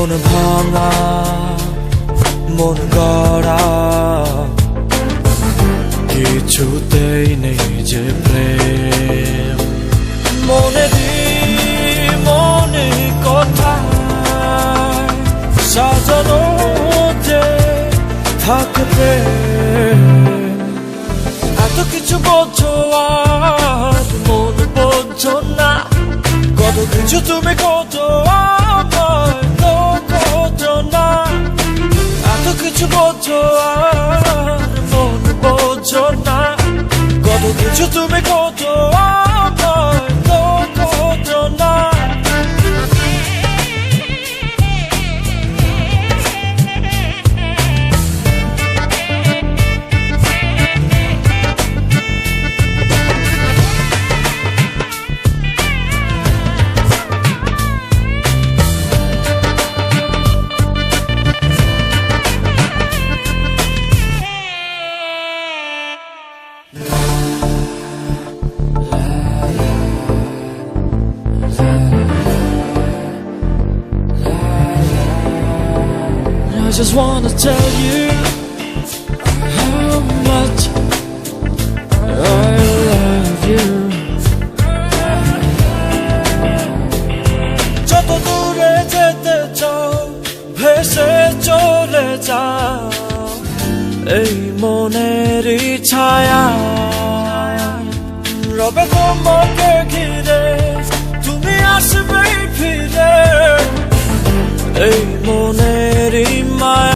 মন ভাঙা মন গড়া কিছুতেই নেই যে প্রেম মনে কথা সাজানো যে থাকে প্রেম এত কিছু বোঝো আর মন বোঝো না কত কিছু তুমি কত বোঝো না এত কিছু বোঝো আর মন বোঝো না কত কিছু তুমি কত বোঝো না I just wanna tell you how much I love you. যত দূরে যেতে চাও ভেসে চলে যাও এই মনেরই ছায়া রবে তোমাকে ঘিরে তুমি আসবে ফিরে এই মনেরই মায়া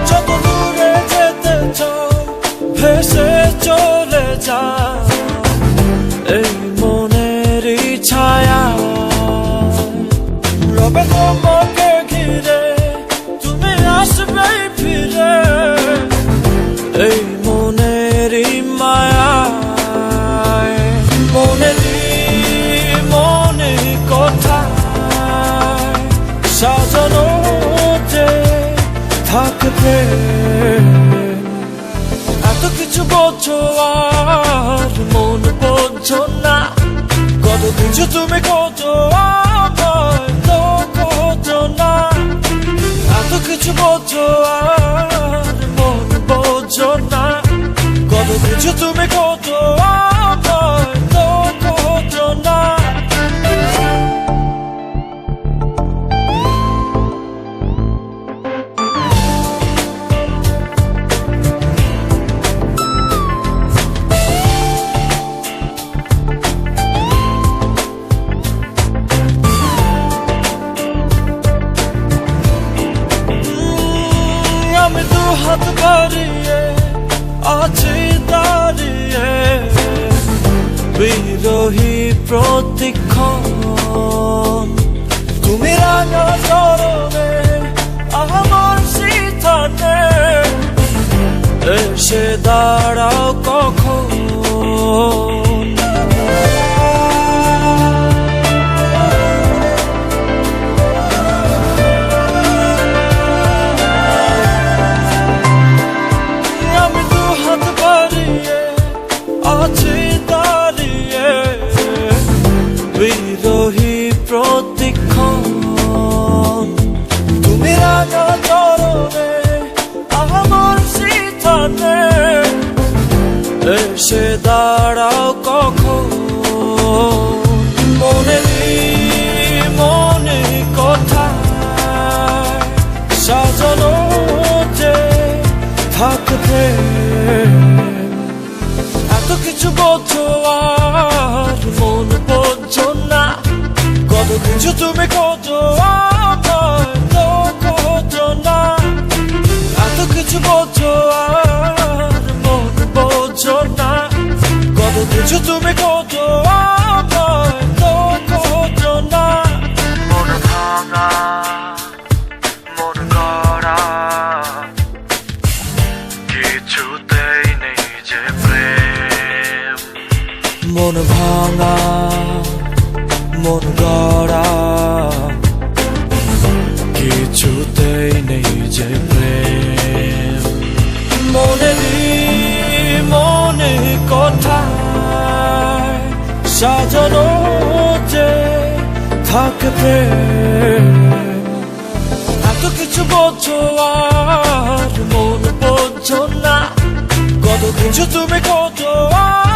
যত দূরে যেতে চাও ভেসে চলে যাও এই মনেরই ছায়া রবে তোমাকে ঘিরে তুমি আসবে ফিরে এই মনেরই মায়া মনে কথা সাজানো যে থাকবে এত কিছু বোঝো আর মন বোঝো না কত কিছু তুমি কত বোঝো না এত কিছু বোঝো আর মন বোঝো না কত কিছু তুমি কত বোঝো না আমি দু হাত বাড়িয়ে আছি দাঁড়িয়ে বিরোহী প্রতিক্ষণ তুমি রাঙা চরণে আমার সিথানে এসে দাঁড়াও কখন আছি দাঁড়িয়ে বিরোহী প্রতিক্ষণ তুমি রাঙা চরণে আমার সিথানে এসে দাঁড়াও কখন মনে কথা সাজানো যে থাকবে এত কিছু বোঝো আর মন বোঝো না কত কিছু তুমি কত বোঝো না এত কিছু বোঝো আর মন বোঝো না কত কিছু তুমি কত বোঝো না মন ভাঙা মন গড়া কিছুতেই নেই যে প্রেম মন ভাঙা মন গড়া কিছুতেই নেই যে প্রেম প্রেম। এত কিছু বোঝো আর মন বোঝো না, কত কিছু তুমি কত আর